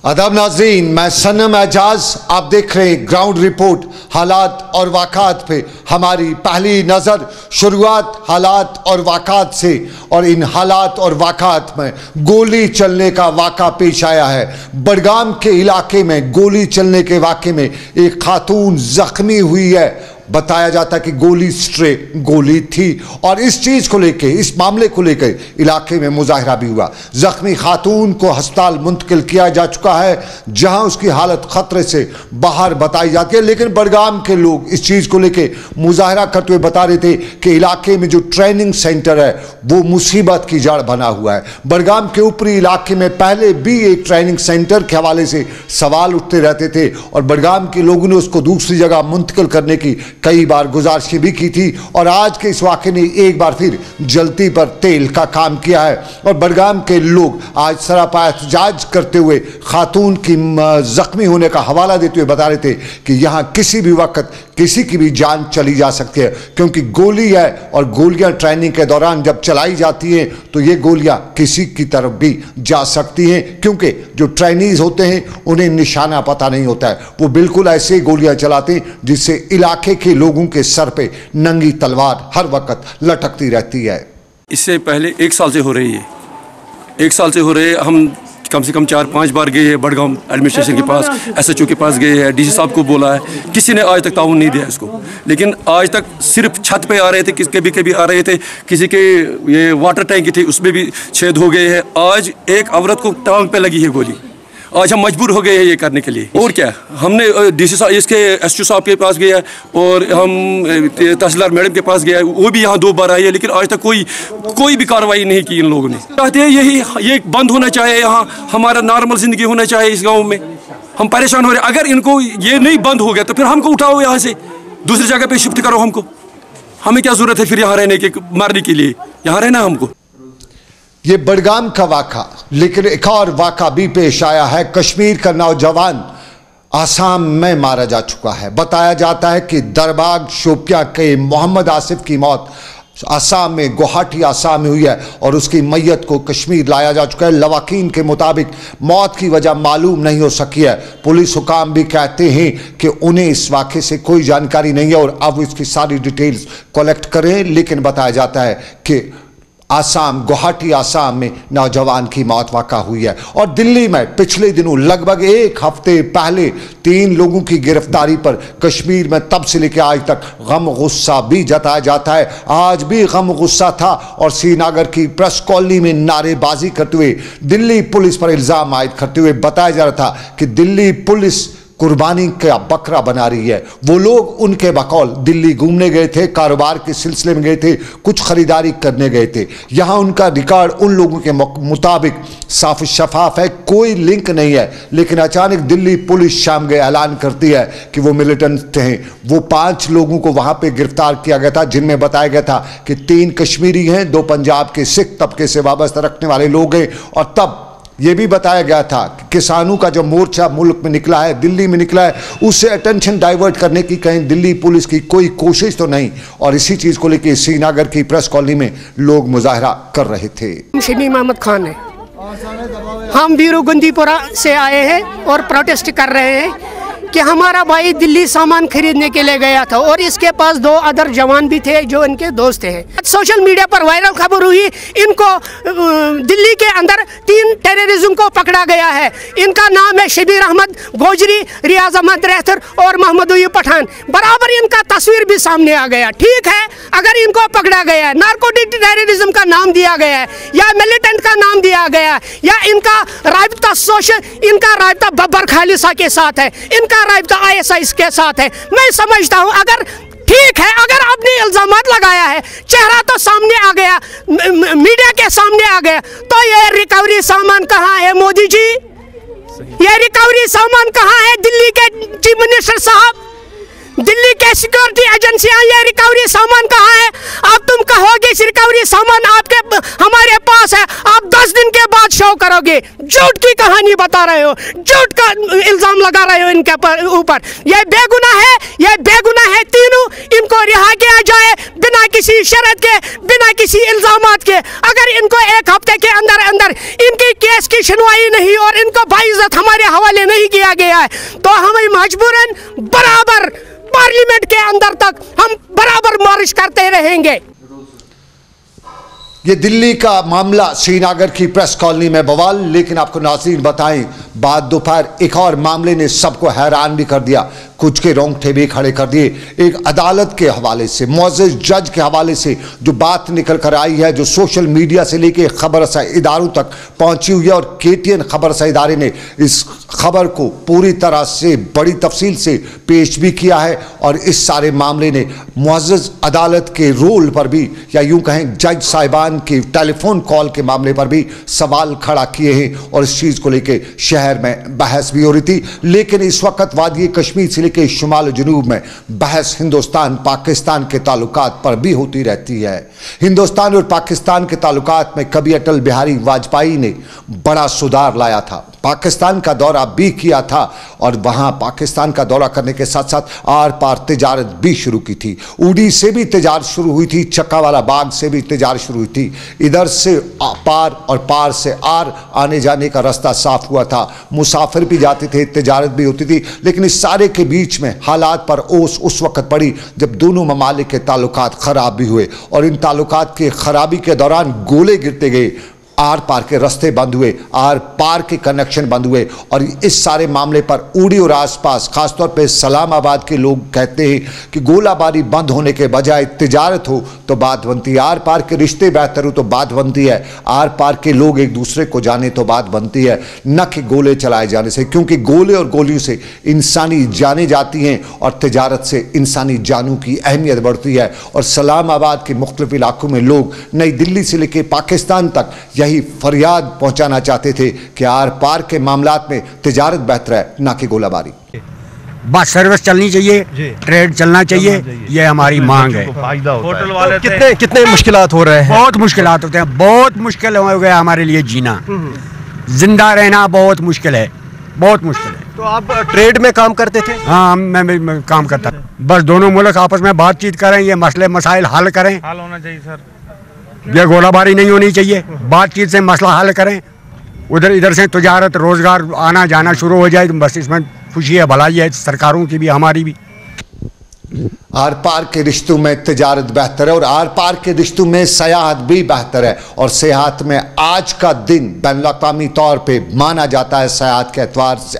आदाब नाज़रीन, मैं सनम एजाज, आप देख रहे हैं ग्राउंड रिपोर्ट। हालात और वाक़ात पे हमारी पहली नज़र शुरुआत हालात और वाक़ात से, और इन हालात और वाक़ात में गोली चलने का वाक़ा पेश आया है। बडगाम के इलाके में गोली चलने के वाक़े में एक खातून ज़ख्मी हुई है। बताया जाता है कि गोली स्ट्रे गोली थी, और इस चीज़ को लेके, इस मामले को लेकर इलाके में मुजाहरा भी हुआ। ज़ख्मी खातून को अस्पताल मुंतकिल किया जा चुका है, जहां उसकी हालत ख़तरे से बाहर बताई जाती है। लेकिन बडगाम के लोग इस चीज़ को लेके मुजाहरा करते हुए बता रहे थे कि इलाके में जो ट्रेनिंग सेंटर है वो मुसीबत की जड़ बना हुआ है। बडगाम के ऊपरी इलाके में पहले भी एक ट्रेनिंग सेंटर के हवाले से सवाल उठते रहते थे, और बडगाम के लोगों ने उसको दूसरी जगह मुंतकिल करने की कई बार गुजारिश भी की थी। और आज के इस वाक़े ने एक बार फिर जलती पर तेल का काम किया है, और बडगाम के लोग आज सरापा एहतजाज करते हुए खातून की जख्मी होने का हवाला देते हुए बता रहे थे कि यहाँ किसी भी वक्त किसी की भी जान चली जा सकती है, क्योंकि गोली है, और गोलियां ट्रेनिंग के दौरान जब चलाई जाती हैं तो ये गोलियां किसी की तरफ भी जा सकती हैं, क्योंकि जो ट्रेनीज होते हैं उन्हें निशाना पता नहीं होता है। वो बिल्कुल ऐसे ही गोलियां चलाते हैं जिससे इलाके के लोगों के सर पे नंगी तलवार हर वक्त लटकती रहती है। इससे पहले 1 साल से हो रही है, 1 साल से हो रहे। हम कम से कम 4-5 बार गए हैं बडगाम एडमिनिस्ट्रेशन के पास, SHO के पास गए हैं, DC साहब को बोला है, किसी ने आज तक ताउन नहीं दिया इसको। लेकिन आज तक सिर्फ छत पे आ रहे थे, कभी कभी आ रहे थे, किसी के ये वाटर टैंक थी उसमें भी छेद हो गए हैं। आज एक औरत को टांग पे लगी है गोली। आज हम मजबूर हो गए हैं ये करने के लिए। और क्या, हमने DC साहब, इसके SHO साहब के पास गया, और हम तहसीलदार मैडम के पास गया, वो भी यहाँ 2 बार आई है, लेकिन आज तक कोई भी कार्रवाई नहीं की इन लोगों ने। चाहते हैं ये बंद होना चाहिए, यहाँ हमारा नॉर्मल जिंदगी होना चाहिए इस गाँव में। हम परेशान हो रहे हैं, अगर इनको ये नहीं बंद हो गया तो फिर हमको उठाओ यहाँ से, दूसरी जगह पे शिफ्ट करो हमको। हमें क्या जरूरत है फिर यहाँ रहने के, मारने के लिए? यहाँ रहना हमको। ये बडगाम का वाक़ा, लेकिन एक और वाक़ा भी पेश आया है। कश्मीर का नौजवान आसाम में मारा जा चुका है। बताया जाता है कि दरबाग शोपियां के मोहम्मद आसिफ की मौत आसाम में, गुवाहाटी आसाम में हुई है, और उसकी मैयत को कश्मीर लाया जा चुका है। लवाकीन के मुताबिक मौत की वजह मालूम नहीं हो सकी है। पुलिस हुकाम भी कहते हैं कि उन्हें इस वाक़े से कोई जानकारी नहीं है, और अब इसकी सारी डिटेल्स कलेक्ट करें। लेकिन बताया जाता है कि आसाम, गुवाहाटी आसाम में नौजवान की मौत वाक़ा हुई है। और दिल्ली में पिछले दिनों लगभग 1 हफ्ते पहले 3 लोगों की गिरफ्तारी पर कश्मीर में तब से लेकर आज तक गम गुस्सा भी जताया जाता है। आज भी गम गुस्सा था, और श्रीनगर की प्रेस कॉलोनी में नारेबाजी करते हुए दिल्ली पुलिस पर इल्ज़ाम आयद करते हुए बताया जा रहा था कि दिल्ली पुलिस कुर्बानी का बकरा बना रही है। वो लोग उनके बकौल दिल्ली घूमने गए थे, कारोबार के सिलसिले में गए थे, कुछ खरीदारी करने गए थे। यहाँ उनका रिकॉर्ड उन लोगों के मुताबिक साफ शफाफ है, कोई लिंक नहीं है। लेकिन अचानक दिल्ली पुलिस शाम गए ऐलान करती है कि वो मिलिटेंट हैं। वो 5 लोगों को वहाँ पे गिरफ्तार किया गया था, जिनमें बताया गया था कि 3 कश्मीरी हैं, 2 पंजाब के सिख तबके से वाबस्ता रखने वाले लोग हैं। और तब ये भी बताया गया था कि किसानों का जो मोर्चा मुल्क में निकला है, दिल्ली में निकला है, उससे अटेंशन डाइवर्ट करने की कहीं दिल्ली पुलिस की कोई कोशिश तो नहीं। और इसी चीज़ को लेकर श्रीनगर की प्रेस कॉलोनी में लोग मुजाहरा कर रहे थे। शमीम अहमद खान है, हम बीरूगुंदीपुरा से आए हैं और प्रोटेस्ट कर रहे हैं कि हमारा भाई दिल्ली सामान खरीदने के लिए गया था, और इसके पास 2 अदर जवान भी थे जो इनके दोस्त थे। सोशल मीडिया पर वायरल खबर हुई, इनको दिल्ली के अंदर 3 टेररिज्म को पकड़ा गया है। इनका नाम है शबीर अहमद गोजरी, रियाज अहमद रहतर और मोहम्मद अयूब पठान। बराबर इनका तस्वीर भी सामने आ गया। ठीक है, अगर इनको पकड़ा गया है, नार्कोटिक टेररिज्म का नाम दिया गया है, या मिलिटेंट का नाम दिया गया है, या इनका राब्ता इनका राब्ता बब्बर खालिसा के साथ है, इनका राब्ता ISI के साथ है, मैं समझता हूं अगर ठीक है, अगर आपने इल्जामात लगाया है, चेहरा तो सामने आ गया, मीडिया के सामने आ गया, तो ये रिकवरी सामान कहाँ है मोदी जी? ये रिकवरी सामान कहाँ है दिल्ली के चीफ मिनिस्टर साहब? दिल्ली के सिक्योरिटी एजेंसियां ये रिकवरी सामान कहाँ है? अब तुम कहोगे रिकवरी सामान आपके हमारे पास है, आप 10 दिन के बाद शो करोगे। झूठ की कहानी बता रहे हो, झूठ का इल्जाम लगा रहे हो इनके ऊपर। ये बेगुनाह है, ये बेगुनाह है तीनों, इनको रिहा किया जाए बिना किसी शर्त के, बिना किसी इल्जामात के। अगर इनको 1 हफ्ते के अंदर अंदर इनकी केस की सुनवाई नहीं और इनको बाइज्जत हमारे हवाले नहीं किया गया है तो हमें मजबूरन बराबर पार्लियामेंट के अंदर तक हम बराबर मार्च करते रहेंगे। ये दिल्ली का मामला श्रीनगर की प्रेस कॉलोनी में बवाल, लेकिन आपको नाज़रीन बताएं बाद दोपहर एक और मामले ने सबको हैरान भी कर दिया, कुछ के रोंगटे भी खड़े कर दिए। एक अदालत के हवाले से, मुअज़्ज़ज़ जज के हवाले से जो बात निकल कर आई है, जो सोशल मीडिया से लेके खबर रसा इदारों तक पहुंची हुई है और KTN खबर रसा इदारे ने इस खबर को पूरी तरह से बड़ी तफसील से पेश भी किया है और इस सारे मामले ने मुअज़्ज़ज़ अदालत के रोल पर भी, या यूं कहें जज साहिबान के टेलीफोन कॉल के मामले पर भी सवाल खड़ा किए हैं और इस चीज़ को लेके शहर में बहस भी हो रही थी। लेकिन इस वक्त वादी कश्मीर से लेके शुमाल जनूब में बहस हिंदुस्तान पाकिस्तान के ताल्लुकात पर भी होती रहती है। हिंदुस्तान और पाकिस्तान के ताल्लुकात में कभी अटल बिहारी वाजपेयी ने बड़ा सुधार लाया था, पाकिस्तान का दौरा भी किया था और वहां पाकिस्तान का दौरा करने के साथ साथ आर पार तिजारत भी शुरू की थी। उड़ी से भी तिजारत शुरू हुई थी, चक्कावाला बाग से भी तिजारत शुरू हुई थी। इधर से पार और पार से आर आने जाने का रास्ता साफ हुआ था, मुसाफिर भी जाते थे, तिजारत भी होती थी। लेकिन इस सारे के बीच में हालात पर ओस उस वक्त पड़ी जब दोनों ममालिक के ताल्लुकात खराब भी हुए और इन ताल्लुकात के खराबी के दौरान गोले गिरते गए, आर पार के रास्ते बंद हुए, आर पार के कनेक्शन बंद हुए और इस सारे मामले पर उड़ी और आसपास खासतौर पे सलामाबाद के लोग कहते हैं कि गोलाबारी बंद होने के बजाय तिजारत हो तो बात बनती है, आर पार के रिश्ते बेहतर हो तो बात बनती है, आर पार के लोग एक दूसरे को जाने तो बात बनती है, न कि गोले चलाए जाने से, क्योंकि गोले और गोलियों से इंसानी जानें जाती हैं और तिजारत से इंसानी जानों की अहमियत बढ़ती है। और सलामाबाद के मुख्तलिफ इलाकों में लोग नई दिल्ली से लेकर पाकिस्तान तक यही फरियाद पहुंचाना चाहते थे कि आर पार के मामलात में तिजारत बेहतर है ना कि गोलाबारी। बस सर्विस चलनी चाहिए, ट्रेड चलना चाहिए, ये हमारी मांग है। होटल वाले तो कितने मुश्किलात हो रहे हैं? बहुत मुश्किलात होते हैं, बहुत मुश्किल हो गया हमारे लिए जीना, जिंदा रहना बहुत मुश्किल है, बहुत मुश्किल है। तो आप ट्रेड में काम करते थे? हाँ, मैं काम करता। बस दोनों मुल्क आपस में बातचीत करें, ये मसले मसाइल हल करें। हल होना चाहिए सर, ये गोलाबारी नहीं होनी चाहिए, बातचीत से मसला हल करें, उधर इधर से तजारत रोजगार आना जाना शुरू हो जाए, बस इसमें खुशी है, भलाई है सरकारों की भी हमारी भी। आर पार के रिश्तों में तिजारत बेहतर है और आर पार के रिश्तों में सयाहत भी बेहतर है और सयाहत में आज का दिन बैनुल-अक़वामी तौर पे माना जाता है। सयाहत के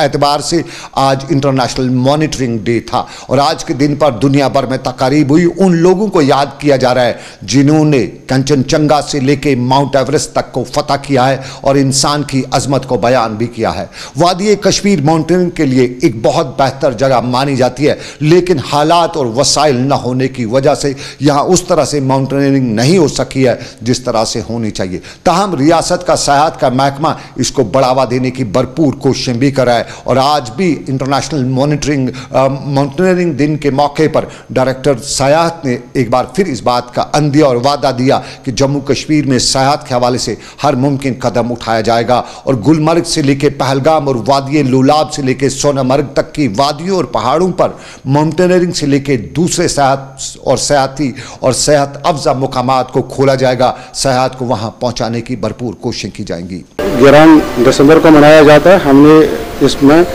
एतबार से आज इंटरनेशनल मॉनिटरिंग डे था और आज के दिन पर दुनिया भर में तकारीब हुई। उन लोगों को याद किया जा रहा है जिन्होंने कंचनजंगा से लेके माउंट एवरेस्ट तक को फतह किया है और इंसान की अजमत को बयान भी किया है। वादी कश्मीर माउंटेनिंग के लिए एक बहुत बेहतर जगह मानी जाती है, लेकिन हालात और वसाइल न होने की वजह से यहाँ उस तरह से माउंटेनियरिंग नहीं हो सकी है जिस तरह से होनी चाहिए। ताहम रियासत का सयाहत का महकमा इसको बढ़ावा देने की भरपूर कोशिशें भी कर रहा है और आज भी इंटरनेशनल माउंटेनियरिंग दिन के मौके पर डायरेक्टर सयाहत ने एक बार फिर इस बात का अंदिया और वादा दिया कि जम्मू कश्मीर में सयाहत के हवाले से हर मुमकिन कदम उठाया जाएगा और गुलमर्ग से लेकर पहलगाम और वादी लुलाब से लेकर सोनामर्ग तक की वादियों और पहाड़ों पर माउंटेनियरिंग से लेकर दूसरे सयाहत और सयाहती और सेहत अफजा मुकामात को खोला जाएगा। सयाहत को वहां पहुंचाने की भरपूर कोशिशें की जाएंगी। 11 दिसंबर को मनाया जाता है, हमने इसमें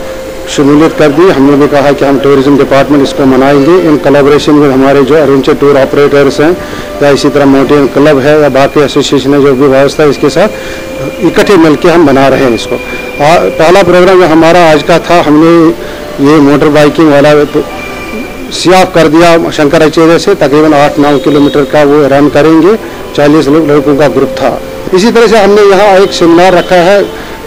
शमूलियत कर दी। हमने भी कहा कि हम टूरिज्म डिपार्टमेंट इसको मनाएंगे इन कोलैबोरेशन में हमारे जो एडवेंचर टूर ऑपरेटर्स हैं या इसी तरह माउंटेन क्लब है या बाकी एसोसिएशन है जो भी व्यवस्था है इसके साथ इकट्ठे मिलकर हम बना रहे हैं इसको। और पहला प्रोग्राम जो हमारा आज का था, हमने ये मोटर बाइकिंग वाला सियाफ कर दिया शंकराचार्य से, तकरीबन 8-9 किलोमीटर का वो रन करेंगे। 40 लड़कों का ग्रुप था। इसी तरह से हमने यहाँ एक सेमिनार रखा है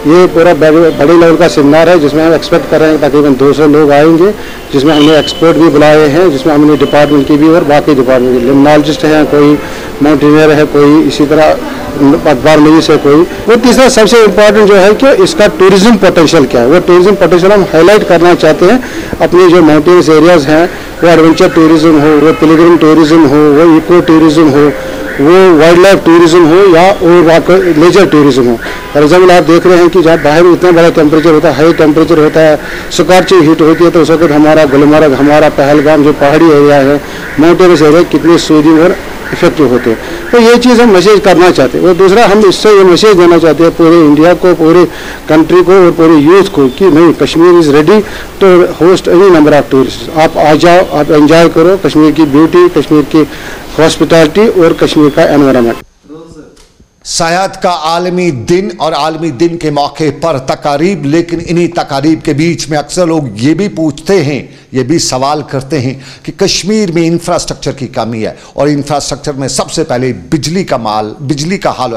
ये पूरा बड़े लेवल का सेमिनार है जिसमें हम एक्सपेक्ट कर रहे हैं तकरीबन 200 लोग आएंगे, जिसमें हमने एक्सपर्ट भी बुलाए हैं, जिसमें हमने डिपार्टमेंट की भी और बाकी डिपार्टमेंट की लिम्नोलॉजिस्ट हैं, कोई माउंटेनियर है, कोई इसी तरह अखबार नवीस है कोई। वो तीसरा सबसे इम्पोर्टेंट जो है कि इसका टूरिज्म पोटेंशियल क्या है, वो टूरिज्म पोटेंशियल हम हाईलाइट करना चाहते हैं। अपनी जो माउंटेन्स एरियाज़ हैं, वो एडवेंचर टूरिज्म हो, वो पिलग्रिम टूरिज्म हो, वो इको टूरिज्म हो, वो वाइल्ड लाइफ टूरिज्म हो या और लेजर टूरिज्म हो। फॉर एग्जाम्पल आप देख रहे हैं कि जहाँ बाहर इतना बड़ा टेम्परेचर होता है, हाई टेम्परेचर होता है, स्कॉचिंग हीट होती है, तो उस वक्त हमारा गुलमर्ग, हमारा पहलगाम जो पहाड़ी एरिया है, माउंटेनस एरिया कितनी सूदिंग और इफेक्टिव होते हैं। तो ये चीज़ हम मैसेज करना चाहते हैं। और दूसरा हम इससे ये मैसेज देना चाहते हैं पूरे इंडिया को, पूरे कंट्री को और पूरे यूथ को कि नहीं, Kashmir is ready to host any number of tourist. आप आ जाओ, आप एंजॉय करो कश्मीर की ब्यूटी, कश्मीर की हॉस्पिटैलिटी और कश्मीर का एनवायरनमेंट। सेहत का आलमी दिन और आलमी दिन के मौके पर तकारीब, लेकिन इन्हीं तकारीब के बीच में अक्सर लोग ये भी पूछते हैं, ये भी सवाल करते हैं कि कश्मीर में इंफ्रास्ट्रक्चर की कमी है और इंफ्रास्ट्रक्चर में सबसे पहले बिजली का हाल